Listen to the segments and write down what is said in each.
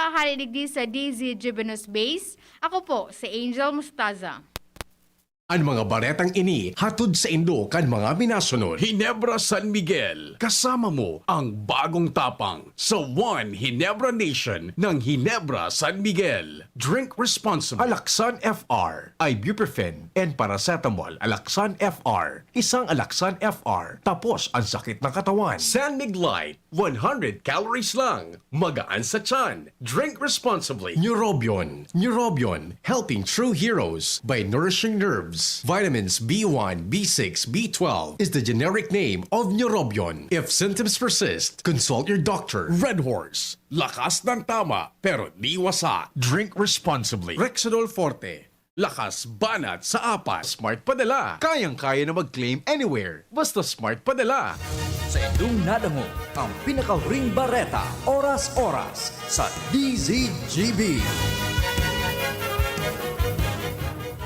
nakakarinig din sa DZ Gibenos Base. Ako po, si Angel Mustaza. Ang mga baretang ini hatod sa Indo kan mga minasunod. Hinebra San Miguel, kasama mo ang bagong tapang sa One Hinebra Nation ng Hinebra San Miguel. Drink responsibly. Alaksan FR, ibuprofen, and paracetamol. Alaksan FR, isang Alaksan FR, tapos ang sakit ng katawan. San Mig Light, 100 calories lang, magaan sa tiyan. Drink responsibly. Neurobion, helping true heroes by nourishing nerves. Vitamins B1, B6, B12 is the generic name of Neurobion. If symptoms persist, consult your doctor. Red Horse, lakas ng tama pero di wasa. Drink responsibly. Rexidol Forte, lakas banat sa apas. Smart Padala, kayang-kaya na mag-claim anywhere. Basta Smart Padala. Sa inyong nadango, ang pinaka-ring bareta, oras-oras sa DZGB.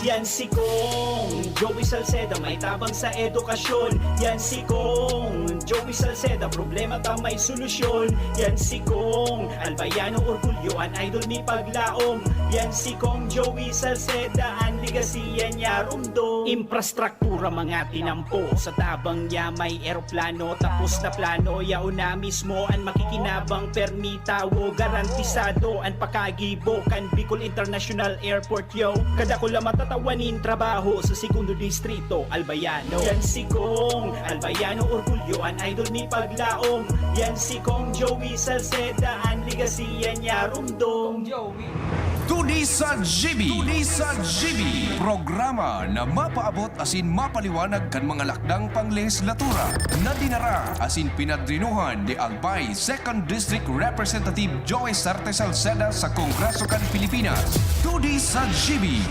Yan si Kong Joey Salceda, may tabang sa edukasyon. Yan si Kong Joey Salceda, problema ta may solusyon. Yan si Kong Albayano Orgulyo, an idol ni paglaom. Yan si Kong Joey Salceda, ang ligasiya niya rumdo. Infrastruktura mga tinampo, sa tabang niya may eroplano. Tapos na plano, yauna mismo ang makikinabang permita. Wo garantisado ang pakagibo kan Bicol International Airport yo. Kada ko lang matatawanin trabaho sa segundo distrito Albayano. Yan si Kong Albayano Orgulyo, an idol ni paglaom. Yan si Kong Joey Salceda, ang ligasiya niya rumdong. Tudi sa GB. Programa na mapaabot asin mapaliwanag kan mga lakdang panglegislatura na dinara asin pinadrinuhan ni Albay 2nd District Representative Joey Sarte Salceda sa Kongreso kan Pilipinas. Tudi sa GB.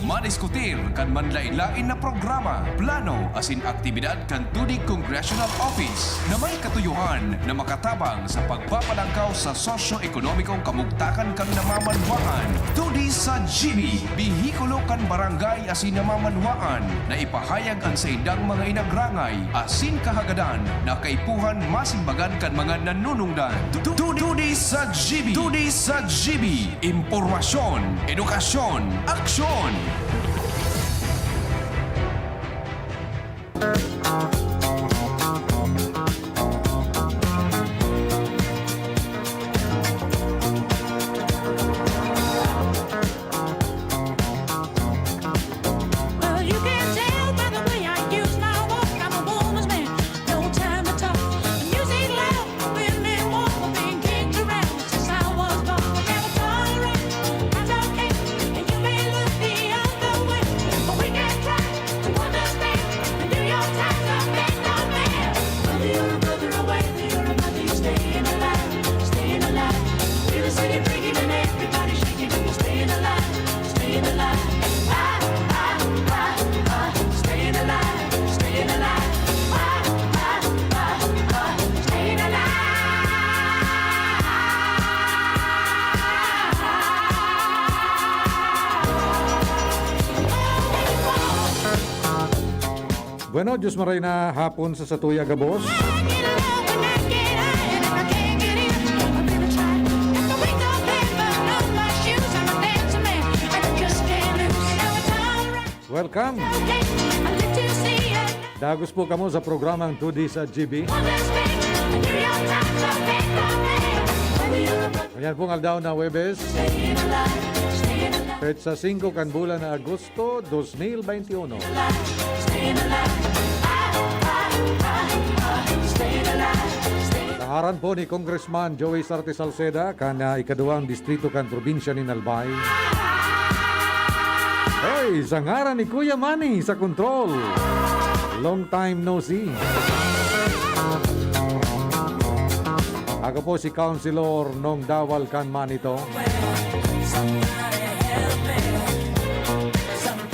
Madiskutir kan manlain-lain na programa, plano asin aktibidad kan Tudi Congressional Office na may katuyuhan na makatabang sa pagpapalangkaw sa sosyo-ekonomikong kamugtakan kan namamanwaan. Tudi sa GB, bihikulo kan barangay asin namamanwaan na ipahayag ang sa indang mga inagrangay asin kahagadan na kaipuhan masimbagan kan mga nanunungdan. Tudi sa GB, impormasyon, edukasyon, aksyon. Well, you can tell by the way I use my walk. I'm a woman's man, no time to talk. Music loud, women walk, being kicked around since I was born. Never tolerate, I'm okay, and you may look the other way, but we can try to understand and do your time to make no man. Whether you're a brother or whether you're a mother, you're staying alive, staying alive. Feel the city breaking and everybody shaking, and we're staying alive, staying alive. Staying alive, staying alive. Staying alive. Bueno, Diyos maray na hapon sa Satuya Gabos. I get along when I get high, and if I can't get in, I'm gonna try. Got the wings of heaven on my shoes, I'm a dancing man, I just can't lose. Now it's alright, Welcome! okay, I live to see it. Dagos po kamo sa programang 2D sa GB. Understand, and do your time to make no man. Whether you're a brother, Ayan pong aldaw na Webes. staying alive, staying alive, Petsa 5 kan bulan na Agosto 2021. staying alive. Staying alive, staying Tangaran po ni Congressman Joey Sarte Salceda kan ikaduang distrito kan probinsya ni Albay. Hey, sangaran ni Kuya Manny sa control. Long time no see. Ako po si Councilor Nong Dawal kan Manito.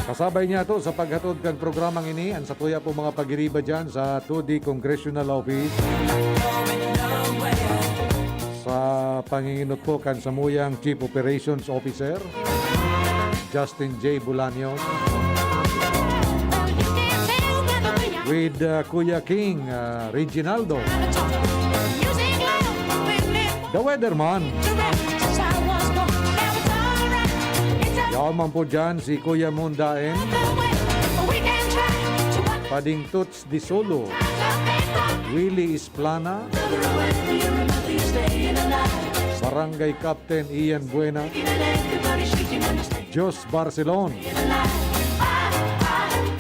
Kasabay niya to sa paghatod kan programang ini ang satuya po mga pagiriba dyan sa 2D Congressional Office. Sa panginginot po kan samuyang Chief Operations Officer Justin J. Bulaños. with Kuya King Reginaldo. The Weatherman. Since I was born, now it's alright. It's Yaman po dyan si Kuya Mundaen. the way we can try to walk Pading Toots Di Solo. the paper. Willie Isplana. Further away, you remember you're staying alive. Barangay Captain Ian Buena. And everybody shaking and you're staying Jos Barcelon. alive.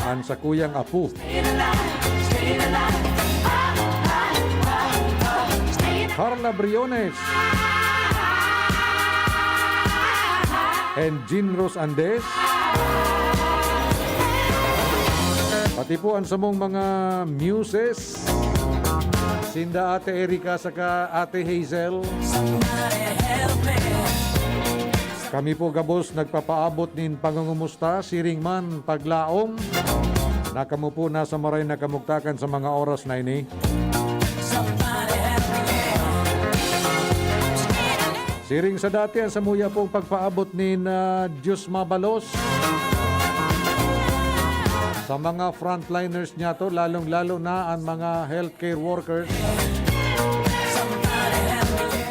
An sa Kuyang Apu. Staying alive, staying alive. Staying Carla Briones. And Jean Ros Andes. Pati po ang samong mga muses. Sinda Ate Erika saka Ate Hazel. Kami po gabos nagpapaabot nin pangungumusta, siring man, paglaom. Nakamo po nasa maray na kamugtakan sa mga oras na ini. Siring sa dati ang samuya pong pagpaabot ni Diyos Mabalos. Sa mga frontliners niya to, lalong-lalo na ang mga healthcare workers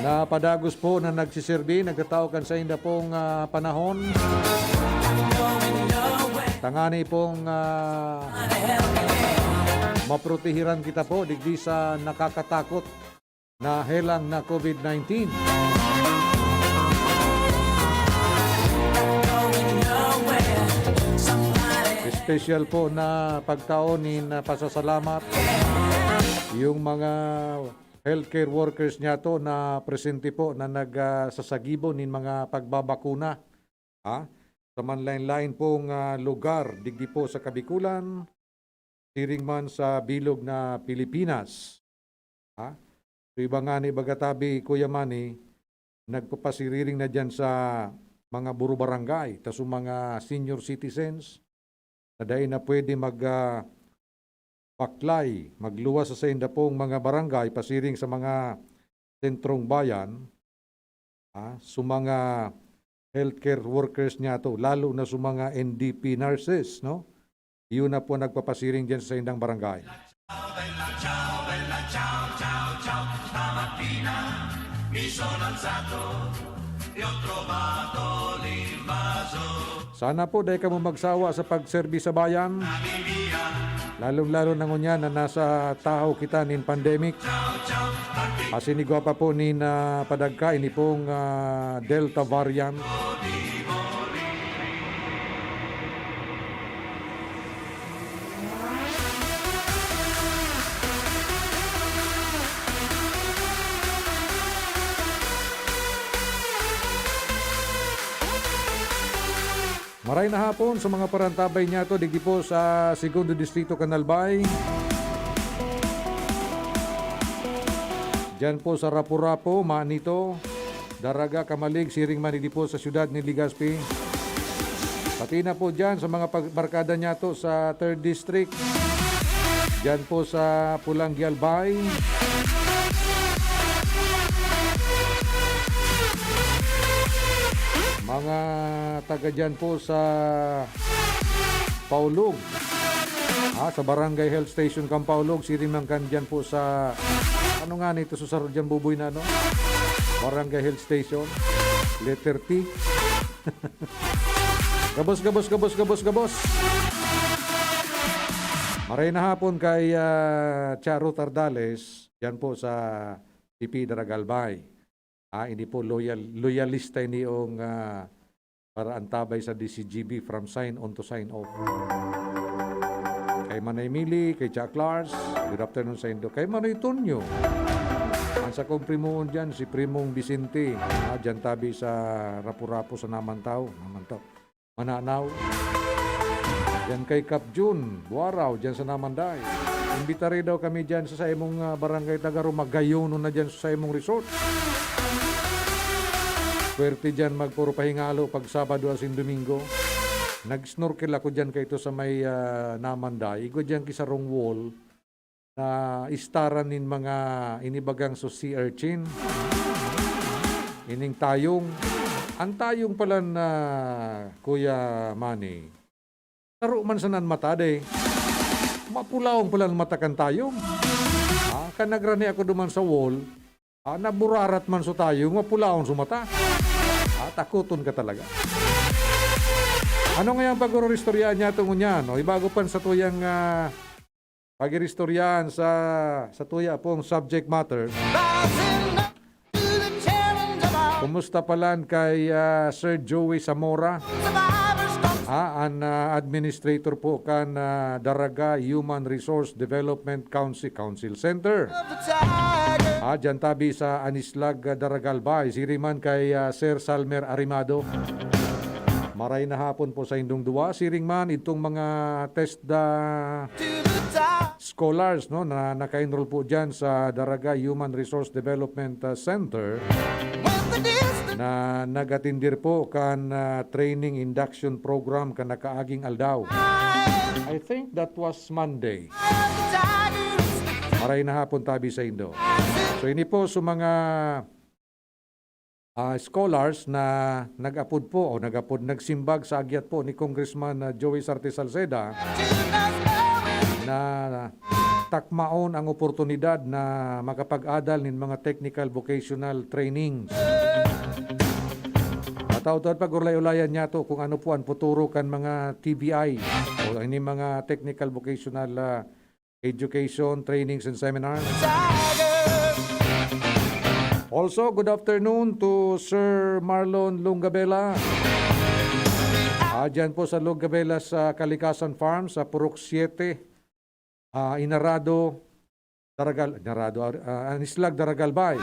na padagos po na nagsiserbi, nagtatawag sa inda pong panahon. Tangani pong maprotehiran kita po digdi sa nakakatakot na helang na COVID-19. Special po na pagtaonin na pasasalamat yung mga healthcare workers niya to na presente po na nagsasagibo nin mga pagbabakuna sa manlain-lain pong lugar digdi po sa Kabikulan, siring man sa bilog na Pilipinas. So iba nga ni Bagatabi, Kuya Manny, nagpapasiriring na dyan sa mga buro barangay, tas mga senior citizens, na dahil na pwede baklay, magluwas sa inda pong mga barangay, pasiring sa mga sentrong bayan, sa mga healthcare workers niya to, lalo na sa mga NDP nurses, no? Yun na po nagpapasiring dyan sa indang barangay. Sana po dahil ka mo magsawa sa pagserbi sa bayan. Lalong-lalo na ngunya na nasa tahaw kita nin pandemic. Asinigwa pa po nin padagka, ini pong Delta variant. Maray na hapon sa mga parantabay niya to digdi po sa Segundo Distrito, Canalbay. Diyan po sa Rapu-Rapu, Manito, Daraga, Kamalig, siring manidi po sa siyudad ni Legazpi. Pati na po dyan sa mga barkada niya to sa 3rd District. Diyan po sa Pulangi, Albay. Mga taga dyan po sa Paulog, sa Barangay Health Station Kampaulog, sirimang kan dyan po sa, ano nga nito, susarod dyan buboy na, no? Barangay Health Station, letter T. Gabos. Maray na hapon kay Charo Tardales, dyan po sa CP Daragalbay. Hindi po loyalista ini yung para antabay sa DCGB from sign on to sign off. Kay Manay Mili, kay Jack Lars, good afternoon sa Indo. Kay Manay Tonyo, ang sa kong primoon dyan, si Primong Vicente, dyan tabi sa Rapu-Rapu sa Namantaw, Mananaw. Dyan kay Cap June, Buaraw, dyan sa Namanday. Imbitari daw kami dyan sa imong barangay Tagaro, magayono na dyan sa imong resort. Swerte dyan magpuro pahingalo pag Sabado as in Domingo. Nag-snorkel ako dyan kayto sa may Namanday. Igo dyan kisarong wall na istaran nin mga inibagang so sea urchin. Ining tayong. Ang tayong pala na Kuya Manny. Taro man sa nanmatade. Mapulawang pala matakan tayong. Kanagrani ako duman sa wall. Naburarat man so tayo, mapulaon sumata. Takuton ka talaga. Ano nga yung pag-uristorya niya ito ngunyan? No? Ibago pan sa tuyang pag-iristoryahan sa tuya pong subject matter. Kumusta palan kay Sir Joey Zamora? Ang administrator po kan Daraga Human Resource Development Council Center. Dyan tabi sa Anislag Daragalbay. Siriman kay Sir Salmer Arimado. Maray na hapon po sa indong duwa. Siring man itong mga test scholars no, na naka-enroll po dyan sa Daraga Human Resource Development Center na nagatindir po kan training induction program kan nakaaging aldaw. I think that was Monday. Maray na hapon tabi sa indo. So ini po sa mga scholars na nag-apod po o nagsimbag sa agyat po ni Congressman Joey Sarte Salceda na takmaon ang oportunidad na makapag-adal ng mga technical vocational trainings. Ataw-taw pag-ulay-ulayan niya to kung ano po ang futuro kan mga TVI o ini mga technical vocational education trainings and seminars. Also, good afternoon to Sir Marlon Lungabela. Diyan po sa Lungabela sa Kalikasan Farm sa Purok 7, Anislag Daragalbay.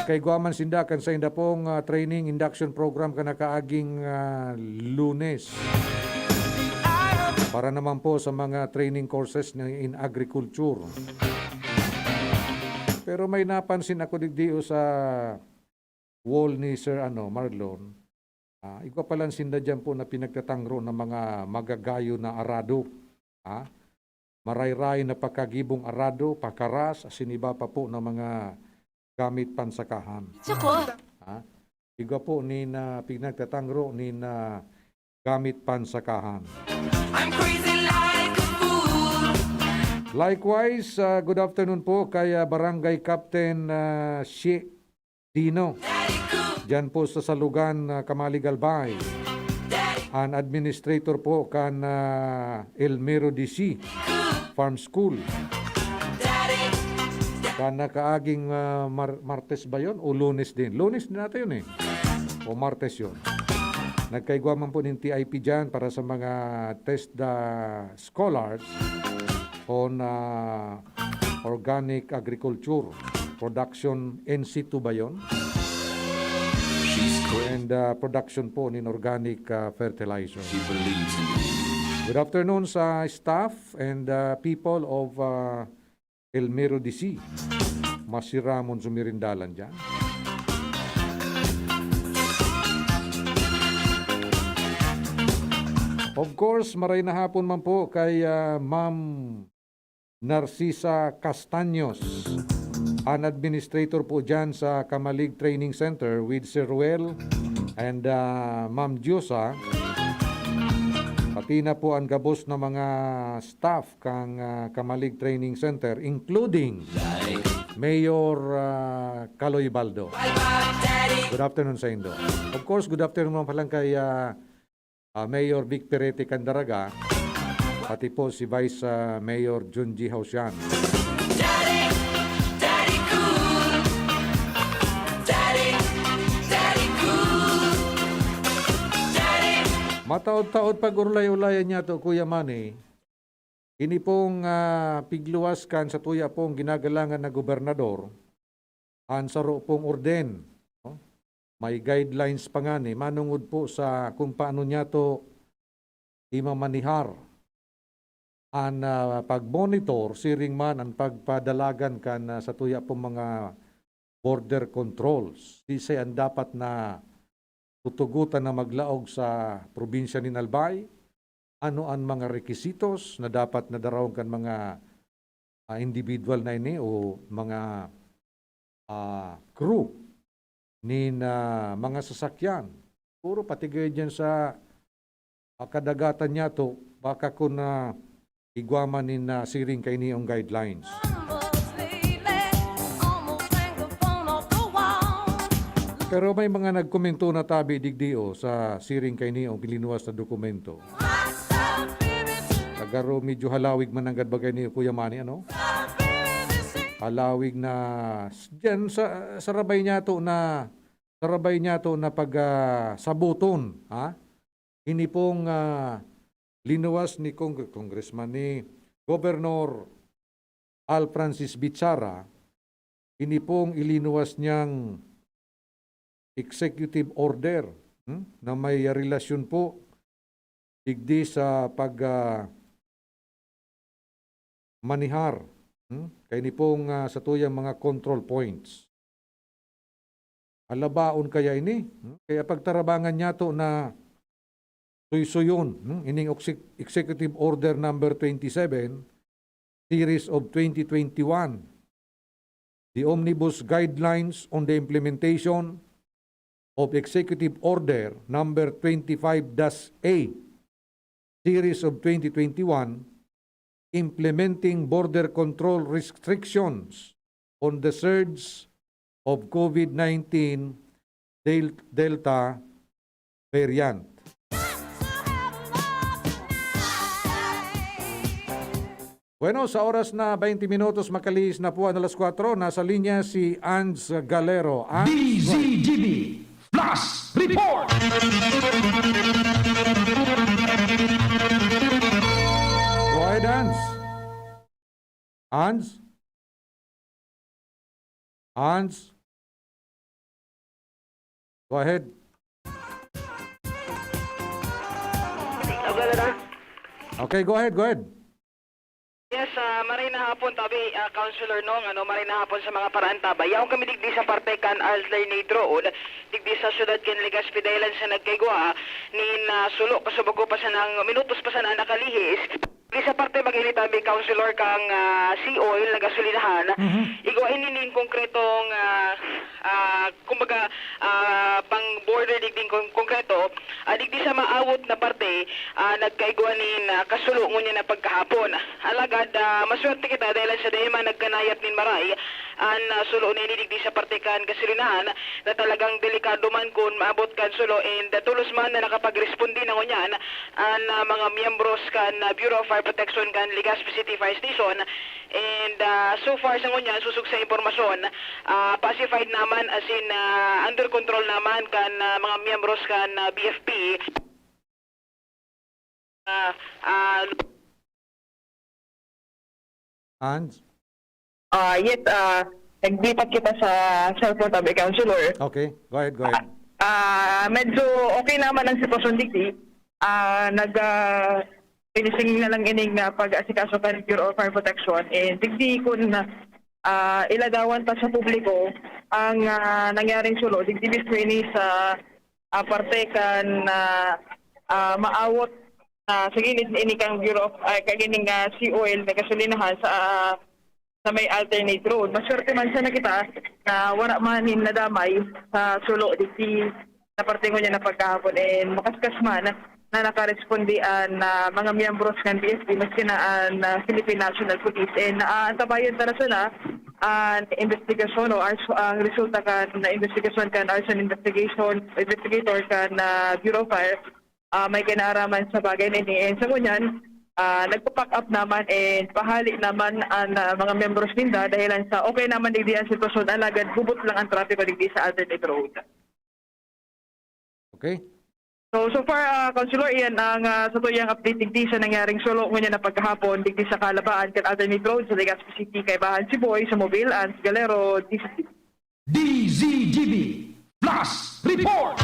Kay Guaman Sindakan sa inda pong training induction program ka nakaaging Lunes. Para naman po sa mga training courses in agriculture. Pero may napansin ako digdio sa wall ni Sir Marlon. Ikaw palang sinda dyan po na pinagtatangro ng mga magagayo na arado. Marayray na pagkagibong arado, pakaras, siniba pa po ng mga gamit pansakahan. Ikaw po ni na pinagtatangro ni na gamit pansakahan. I'm crazy like a fool. Likewise, good afternoon po kay Barangay Captain Shie Dino. Diyan po sa Salugan, Kamaligalbay. An administrator po kan Elmero DC Farm School. Kan nakaaging Martes ba yun? O Lunes din? Lunes din natin yun o Martes yun. Nagkaigwaman po ng TIP dyan para sa mga test scholars on organic agriculture production NC2 ba yun? And production po in organic fertilizer. Good afternoon sa staff and people of Elmero DC. Masiramon sumirindalan dyan. Of course, maray na hapon man po kay Ma'am Narcisa Castaños, an administrator po dyan sa Kamalig Training Center with Sir Ruel and Ma'am Diosa. Pati na po ang gabos na mga staff kang Kamalig Training Center, including Mayor Caloy Baldo. Good afternoon sa Indo. Of course, good afternoon naman palang kay Mayor Vic Perete Candaraga, pati po si Vice Mayor Junji Hausian. Mataod-taod pag-urlay-ulayan niya to, Kuya Manny. Ini pong pigluwas kan sa tuya pong ginagalangan na gobernador, ansaro pong orden. No? May guidelines pa nga ni, manungod po sa kung paano niya to imamanihar. Ang pag-monitor, siring man ang pagpadalagan kan sa tuya pong mga border controls. Sisay ang dapat na tutugutan na maglaog sa probinsya ni Albay, ano ang mga requisitos na dapat na darawang kan mga individual na ini o mga crew ni mga sasakyan. Puro patigay dyan sa kadagatan niya to, baka kung igwaman ni siring kay niyong guidelines. Pero may mga nagkomento na tabi digdio sa siring kay niyo gilinuwas na dokumento. Agaro medyo halawig man ang gadbagay ni Kuya Manny, ano? Halawig na diyan sa sarabay niya to na pag sabuton, ha? Ini pong linuwas ni Congressman ni Governor Al Francis Bichara, ini pong ilinuwas niyang executive order na may relasyon po digdi sa pag manihar kay ni pong sa tuyang mga control points. Alabaon kaya ini? Kaya pagtarabangan niya to na suysuyon, ining Executive Order number 27, Series of 2021, the Omnibus Guidelines on the Implementation of Executive Order number 25-A, Series of 2021, implementing border control restrictions on the surge of COVID-19 Delta variant. Bueno, sa oras na 20 minutos makaliis na po ang alas 4, nasa linya si Ans Galero. DZGB Plus Report! Go ahead, Ans. Ans? Ans? Go ahead. Okay, go ahead. Yes, maray na hapon tabi, Councilor Nong, maray na hapon sa mga paraan tabay. Yaong kami digdi sa parte kan alternate road, digdi sa syudad kan Legazpi dahilan sa nagkaigwa, nin sulo kasubago pa sa nang minutos pa sa na nakalihis. Di sa parte maghili tabi, Councilor, kang C-oil na gasolinahan, igwain nin konkretong, kumbaga, pang border digding konkreto, digdi sa maawot na parte, nagkaigwa nin kasulo ngunya na pagkahapon. Alagad, maswerte kita dahil sa dahil man nagkanayat nin maray, an sulo ni digdi sa parte kan gasolinahan, na talagang delikado man kung maabot kan sulo, and tulos man na nakapag-respondi na ngunyan, an mga miyembros kan Bureau of Fire Protection kan Legazpi City Fire Station, and so far sa ngunyan susug sa impormasyon, pacified naman as in under control naman kan mga miyembros kan BFP. Ans? Yet naglipat kita sa cellphone tabi, Councilor. Okay, go ahead. Medyo okay naman ang sitwasyon digdi. Finishing na lang ining pag-asikaso ka ng Bureau of Fire Protection, and digdi kung iladawan pa sa publiko ang nangyaring sulo, digdi mismo ini sa parte kan maawot sa gilid ini kang Bureau of kagining C-oil na gasolinahan sa may alternate road. Maswerte man siya na kita na wala man nadamay sa sulo digdi na parte ko niya na pagkahapon, and makaskas man na nakarespondian na mga miyembros ng BFP maski na ang Philippine National Police, and antabayan tara sila ang investigasyon o ang resulta kan na investigasyon kan arson investigator kan Bureau of Fire may kinaraman sa bagay nini, and sa ngunyan nagpa-pack up naman and pahali naman ang mga miyembros ninda dahilan sa okay naman digdi ang sitwasyon, alagad bubot lang ang trapiko digdi sa alternate road. Okay. So far, Councilor, iyan ang sa tuyang update digdi sa nangyaring sulo ngunyan na pagkahapon digdi sa Kalabaan kat alternate road sa Legazpi City kay Bahan Siboy sa Mobile and Galero DCT. DZGB Plus Report!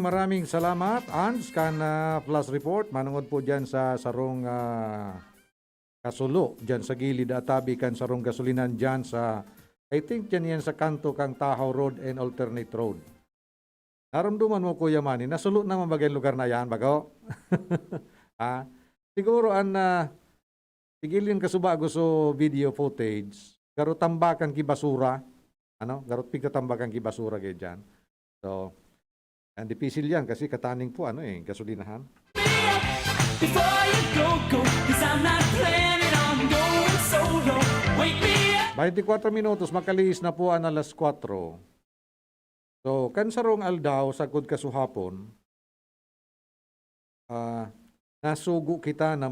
Maraming salamat, Ans, kan Plus Report. Manungod po dyan sa sarong kasulo, dyan sa gilid atabi kan sarong gasolinan dyan sa, I think dyan yan sa kanto kang Tahaw Road and Alternate Road. Naramduman mo, Kuya Manny, nasulo na mabagay lugar na yan, bago? Siguro ang tigilin kasuba gusto video footage, garo tambakan ki basura, garot pigtatambakan ki basura kay dyan. So, ang dipisil yan kasi kataning po gasolinahan. up before you go, 'cause I'm not planning on going solo. Wake me up. 24 minutos, makaliis na po ang alas 4. So, kansarong aldaw, sagod kasuhapon, nasugo kita na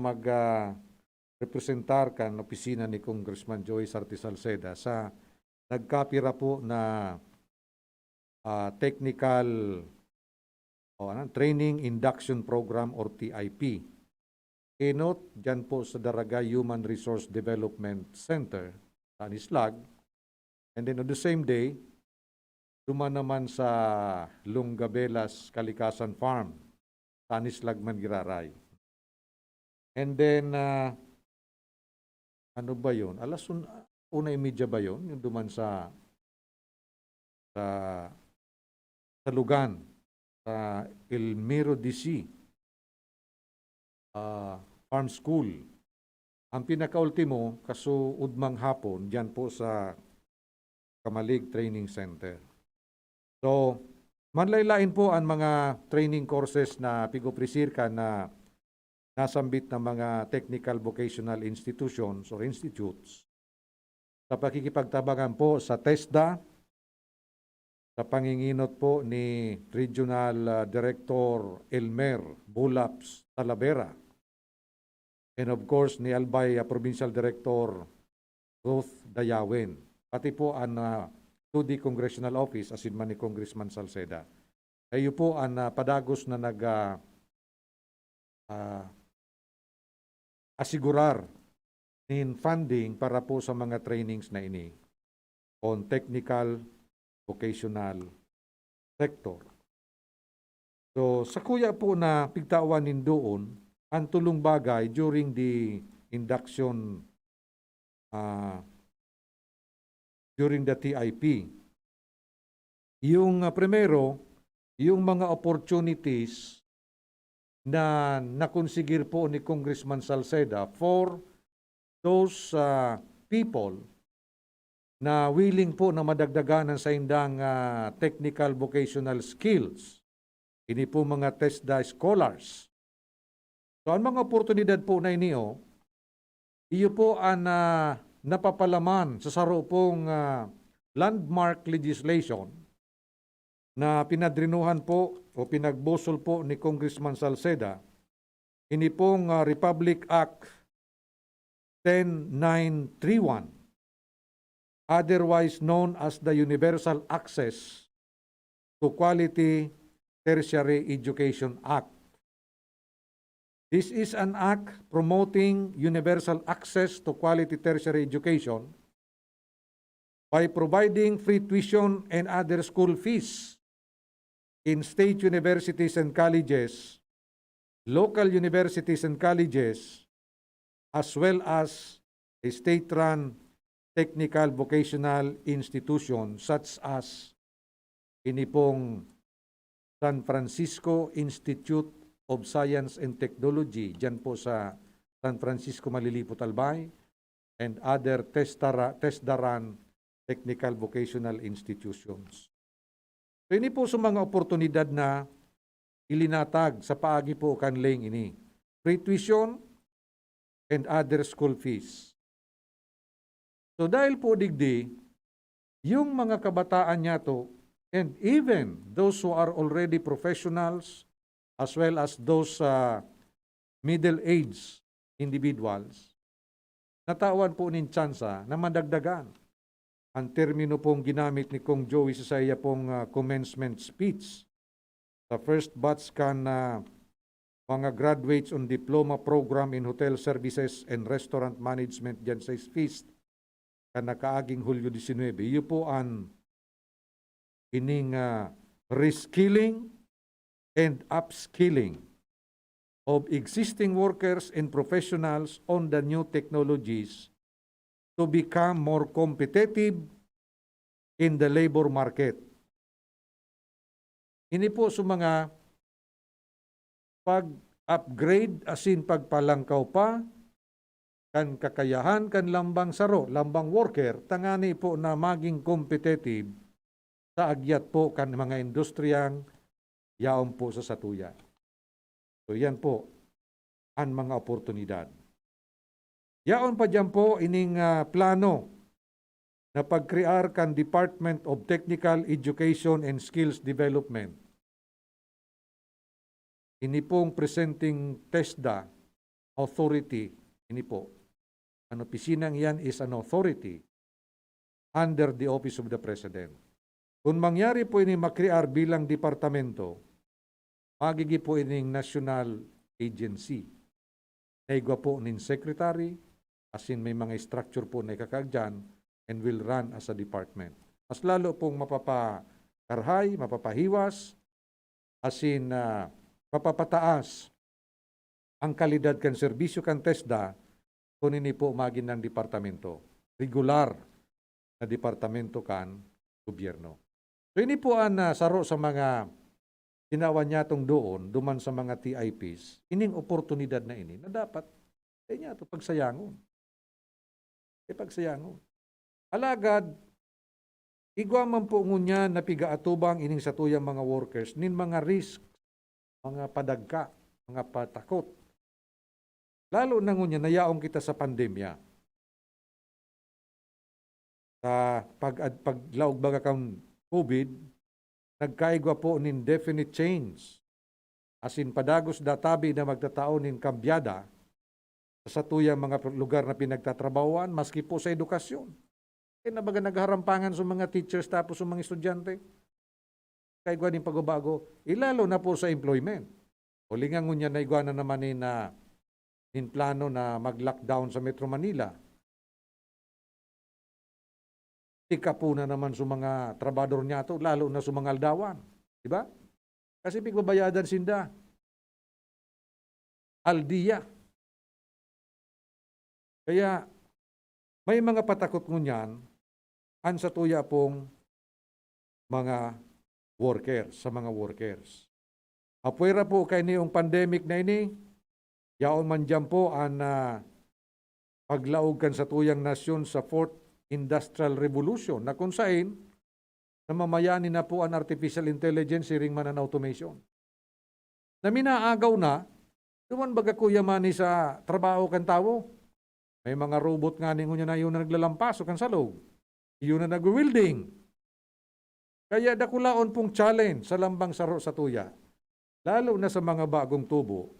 representar kan opisina ni Congressman Joey Sarte Salceda sa nagkapira po na technical training induction program or TIP. Keynote dyan po sa Daraga Human Resource Development Center sa Anislag. And then on the same day, duman naman sa Lungabelas Kalikasan Farm sa Anislag, Mangiraray. And then, ano ba yun? Alas 1:30 ba yun? Yung duman sa Lugan, sa Elmiro DC Farm School. Ang pinakaultimo, kaso udmang hapon, dyan po sa Kamalig Training Center. So, manlaylain po ang mga training courses na pigoprisir ka na nasambit ng mga technical vocational institutions or institutes sa pakikipagtabangan po sa TESDA, sa panginginot po ni Regional Director Elmer Bulaps Talavera, and of course ni Albay Provincial Director Ruth Dayawen, pati po ang 2D Congressional Office asin man ni Congressman Salceda. Kayo po ang padagos na asigurar in funding para po sa mga trainings na ini on technical vocational sector. So sa kuya po na pigtawanin doon ang tulong bagay during the induction during the TIP. Yung primero, yung mga opportunities na nakonsigir po ni Congressman Salceda for those people na willing po na madagdagan sa indang technical vocational skills. Ini po mga TESDA scholars. So, ang mga oportunidad po na iniyo, iyo po ang napapalaman sa saro pong landmark legislation na pinadrinuhan po o pinagbusol po ni Congressman Salceda. Ini pong Republic Act 10931, otherwise known as the Universal Access to Quality Tertiary Education Act. This is an act promoting universal access to quality tertiary education by providing free tuition and other school fees in state universities and colleges, local universities and colleges, as well as a state-run technical vocational institution such as inipong San Francisco Institute of Science and Technology, dyan po sa San Francisco Malilipot Albay, and other TESDA-run technical vocational institutions. So ini po sa mga oportunidad na ilinatag sa paagi po kanling ini. Free tuition and other school fees. So dahil po digdi, yung mga kabataan niya to, and even those who are already professionals, as well as those middle-aged individuals, natawan po nin tsansa na madagdagan. Ang termino pong ginamit ni Kong Joey sa iya pong commencement speech. Sa first batch kan mga graduates on diploma program in hotel services and restaurant management dyan sa feast kan nakaaging Hulyo 19. Iyo po ang ining reskilling and upskilling of existing workers and professionals on the new technologies to become more competitive in the labor market. Ini po sa mga pag-upgrade asin pagpalangkaw pa kan kakayahan kan lambang saro, lambang worker, tangani po na maging competitive sa agyat po kan mga industriyang yaon po sa satuya. So yan po ang mga oportunidad. Yaon pa dyan po ining plano na pagkrear kan Department of Technical Education and Skills Development. Ini pong presenting TESDA authority, ini po. Ang opisinang yan is an authority under the Office of the President. Kung mangyari po ini makrear bilang departamento, magigi po ining national agency. Naigwa po nin secretary, as in may mga structure po na ikakagdyan, and will run as a department. Mas lalo pong mapapakarhay, mapapahiwas, as in mapapataas ang kalidad kan serbisyo kan TESDA kung ini po magin ng departamento. Regular na departamento kan gobyerno. So ini po ang saro sa mga ginawa niya itong doon, duman sa mga TIPs, ining oportunidad na ini na dapat niya ito pagsayangon. Pagsayangon. Alagad, igwa man po ngunya na pigaatubang ining satuyang mga workers, nin mga risk, mga padagka, mga patakot. Lalo na ngunya, nayaong kita sa pandemya. Sa paglaog baga kang COVID, nagkaigwa po nin definite change. As in, padagos databi na magtatao nin kambyada sa tuyang mga lugar na pinagtatrabawan, maski po sa edukasyon. Kaya na baga nagharampangan sa mga teachers tapos sa mga estudyante. Kaya igwa din pagbabago, ilalo na po sa employment. O lingangon niya na igwa na naman in plano na mag-lockdown sa Metro Manila. Ika po na naman sa mga trabador niya to, lalo na sa mga aldawan. Diba? Kasi pigbabayadan sinda. Aldiya. Kaya may mga patakot ngunyan an sa tuya pong mga workers, sa mga workers. Apuera po kay niyong pandemic na ini, yaon man dyan po ang paglaog kan sa tuyang nasyon sa Fourth Industrial Revolution na kung saan namamayani na po ang artificial intelligence ring man ang automation. Na minaagaw na, duman baga kuya mani sa trabaho kan tao. May mga robot nga ninyo na yun na naglalampaso kan salog. Yun na nag-wielding. Kaya dakulaon pong challenge sa lambang saro sa tuya. Lalo na sa mga bagong tubo.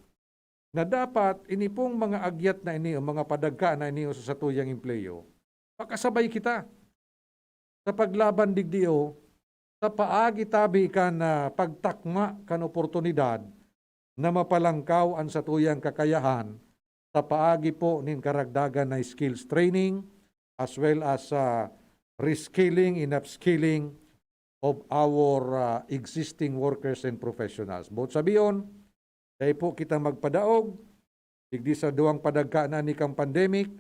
Na dapat ini pong mga agyat na ini o mga padagka na ini sa tuyang empleyo. Pakasabay kita. Sa paglaban digdio, sa paagi tabi ka na pagtakma kan oportunidad na mapalangkaw ang sa tuyang kakayahan sa paagi po nin karagdagan na skills training as well as reskilling and upskilling of our existing workers and professionals. Both sabiyon, dahil po kita magpadaog, digdi sa duwang padagka na ni kang pandemic,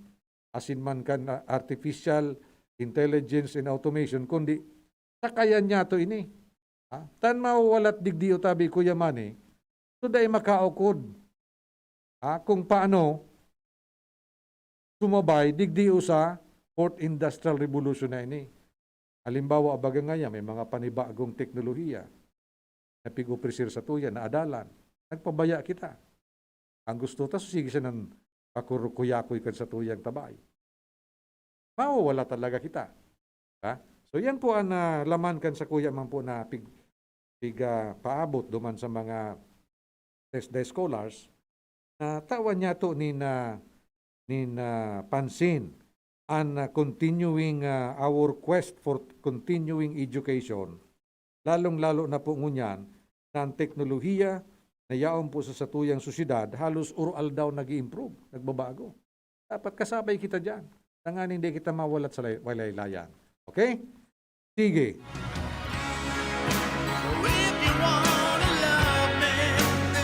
asin man kan artificial intelligence and automation, kundi sakayan niya to ini. Tan mawalat digdi o tabi kuya mani, so dahil makaukod. Kung paano sumabay digdi sa Fourth Industrial Revolution na ini. Halimbawa, abaga nga may mga panibagong teknolohiya na pig-opresir sa tuya, na adalan. Nagpabaya kita. Ang gusto ta, sige siya ng pakurukuyakoy kan sa tuyang tabay. Mawawala talaga kita. So yan po ang laman kan sa kuya man po na paabot duman sa mga TESDA scholars na tawan niya to ni pansin and continuing our quest for continuing education, lalong-lalo na po ngunyan na ang teknolohiya na yaon po sa satuyang susyedad, halos oral daw nag-i-improve, nagbabago. Dapat kasabay kita dyan. Tangan hindi kita mawalat sa walaylayan. Okay? Sige.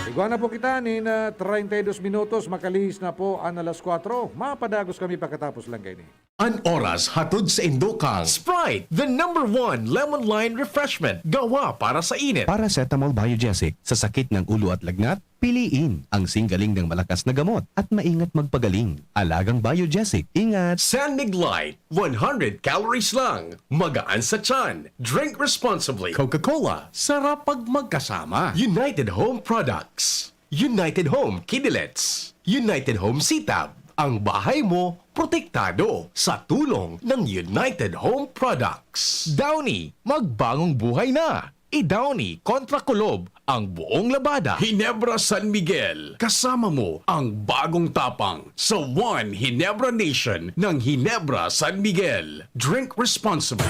Iguan na po kita ni 32 minutos, makalihis na po ang alas 4. Mapadagos kami pagkatapos lang kayo ni. An oras hatod sa Indokang. Sprite, the #1 lemon line refreshment. Gawa para sa init. Paracetamol Biogesic. Sa sakit ng ulo at lagnat, piliin ang singgaling ng malakas na gamot at maingat magpagaling. Alagang Biogesic. Ingat! San Mig Light, 100 calories lang. Magaan sa tiyan. Drink responsibly. Coca-Cola, sarap pag magkasama. United Home Products. United Home Kidilets, United Home Sitab. Ang bahay mo, protektado sa tulong ng United Home Products. Downy, magbagong buhay na. I-Downy kontra kulob ang buong labada. Ginebra San Miguel, kasama mo ang bagong tapang sa One Ginebra Nation ng Ginebra San Miguel. Drink responsibly.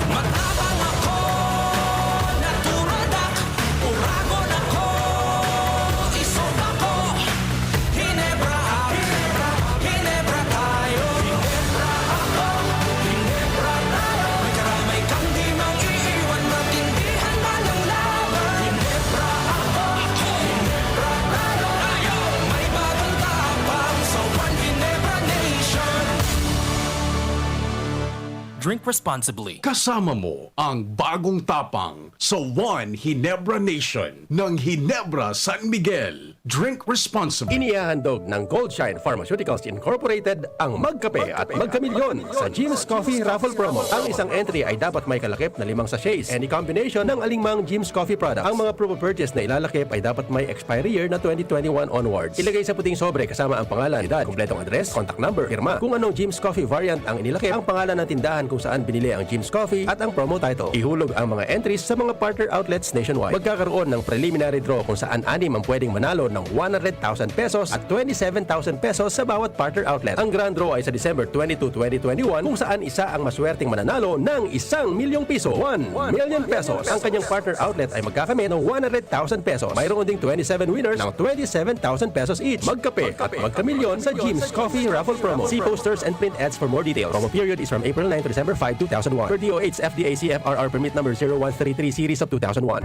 Drink responsibly. Kasama mo ang bagong tapang sa One Ginebra Nation ng Ginebra San Miguel. Drink responsibly. Inihahandog ng Goldshine Pharmaceuticals Incorporated ang Magkape at Magkamilyon sa Jim's Coffee Raffle Promo. Ang isang entry ay dapat may kalakip na 5 sachets. Any combination ng alingmang Jim's Coffee products. Ang mga promo purchase na ilalakip ay dapat may expiry year na 2021 onwards. Ilagay sa puting sobre kasama ang pangalan, edad, kumpletong address, contact number, firma. Kung anong Jim's Coffee variant ang inilakip, ang pangalan ng tindahan kung saan binili ang Jim's Coffee at ang promo title. Ihulog ang mga entries sa mga partner outlets nationwide. Magkakaroon ng preliminary draw kung saan 6 ang pwedeng manalo ng 100,000 pesos at 27,000 pesos sa bawat partner outlet. Ang grand draw ay sa December 22, 2021 kung saan isa ang maswerteng mananalo ng 1,000,000 piso. 1 million pesos. Ang kanyang partner outlet ay magkakamit ng 100,000 pesos. Mayroon ding 27 winners ng 27,000 pesos each. Magkape at magkamilyon sa Jim's Coffee Raffle Promo. See posters and print ads for more details. Promo period is from April 9 to December 5, 2001. Per DOH FDA CFRR permit number 0133 series of 2001.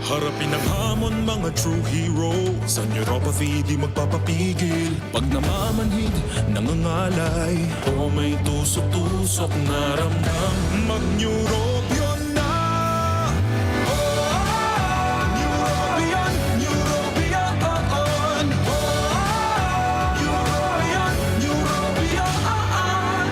Harapin ang hamon, mga true hero. Sa neuropathy di magpapapigil. Pag namamanhid, nangangalay, o may tusok-tusok na ramdam, mag-neurobion na. Neurobion, neurobion on.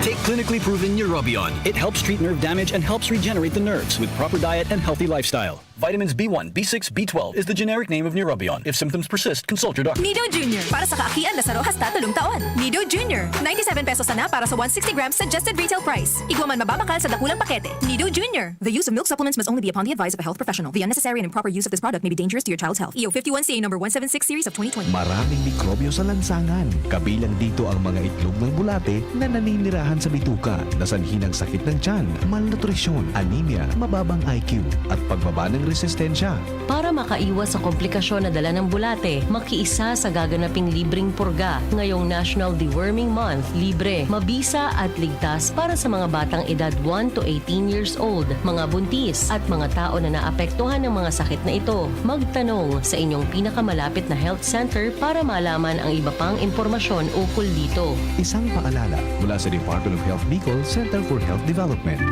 Take clinically proven Neurobion. It helps treat nerve damage and helps regenerate the nerves with proper diet and healthy lifestyle. Vitamins B1, B6, B12 is the generic name of Neurobion. If symptoms persist, consult your doctor. Nido Jr. Para sa kaakian na saro hasta 3 taon. Nido Jr. 97 pesos na para sa 160 grams suggested retail price. Iguman mababakal sa dakulang pakete. Nido Jr. The use of milk supplements must only be upon the advice of a health professional. The unnecessary and improper use of this product may be dangerous to your child's health. EO 51CA number 176 series of 2020. Maraming mikrobyo sa lansangan. Kabilang dito ang mga itlog ng bulate na naninirahan sa bituka na sanhi ng sakit ng tiyan, malnutrisyon, anemia, mababang IQ at pagbaba ng resistensya. Para makaiwas sa komplikasyon na dala ng bulate, makiisa sa gaganaping libreng purga ngayong National Deworming Month. Libre, mabisa at ligtas para sa mga batang edad 1 to 18 years old, mga buntis at mga tao na naapektuhan ng mga sakit na ito. Magtanong sa inyong pinakamalapit na health center para malaman ang iba pang impormasyon ukol dito. Isang paalala mula sa Department of Health Bicol Center for Health Development.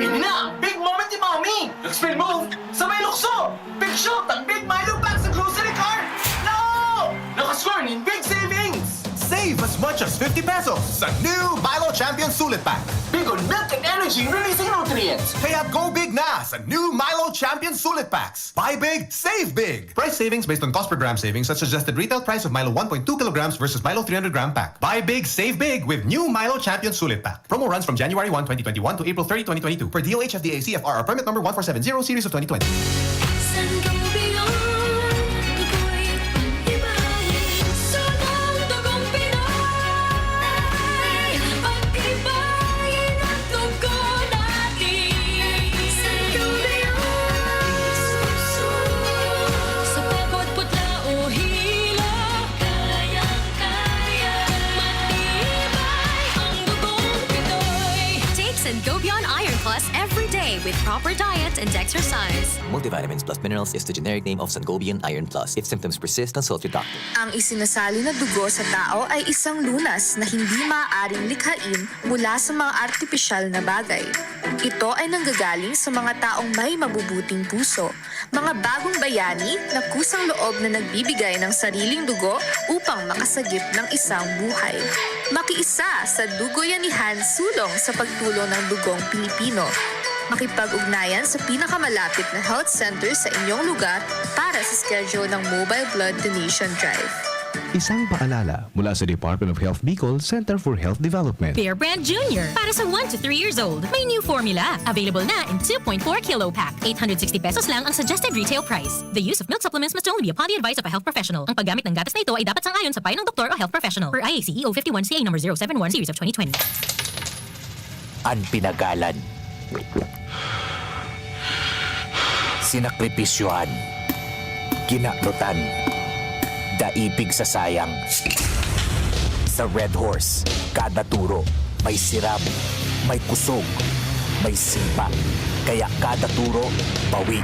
Ini na! Big moment ni Mommy! Nag-spin move! Sabay lukso! Big shot ang Big Milo pack sa grocery cart! No! Nakascore ng big savings! Save as much as 50 pesos sa new Milo Champion Sulit Pack. Big on milk and energy releasing nutrients! Kaya go big na sa new Milo Champion Sulit Packs. Buy big, save big! Price savings based on cost per gram savings at suggested retail price of Milo 1.2 kilograms versus Milo 300-gram pack. Buy big, save big with new Milo Champion Sulit Pack. Promo runs from January 1, 2021 to April 30, 2022 per DOH FDA CFR permit number 1470 series of 2020. Sangobion Iron Plus every day with proper diet and exercise. Multivitamins plus minerals is the generic name of Sangobion Iron Plus. If symptoms persist, consult your doctor. Ang isinasali na dugo sa tao ay isang lunas na hindi maaaring likhain mula sa mga artipisyal na bagay. Ito ay nanggagaling sa mga taong may mabubuting puso, mga bagong bayani na kusang loob na nagbibigay ng sariling dugo upang makasagip ng isang buhay. Makiisa sa Dugoyanihan sulong sa pagtulong ng dugong Pilipino. Makipag-ugnayan sa pinakamalapit na health center sa inyong lugar para sa schedule ng Mobile Blood Donation Drive. Isang paalala mula sa Department of Health Bicol Center for Health Development. Bear Brand Junior. Para sa 1 to 3 years old. May new formula. Available na in 2.4 kilo pack. 860 pesos lang ang suggested retail price. The use of milk supplements must only be upon the advice of a health professional. Ang paggamit ng gatas na ito ay dapat sang-ayon sa payo ng doktor o health professional. Per IACEO 51 CA number 071 series of 2020. Ang pinagalan. Sinakripisyohan. Ginaklutan. Daipig sa sayang. Sa Red Horse, kada turo, may sirap, may kusog, may sipa. Kaya kada turo, bawi.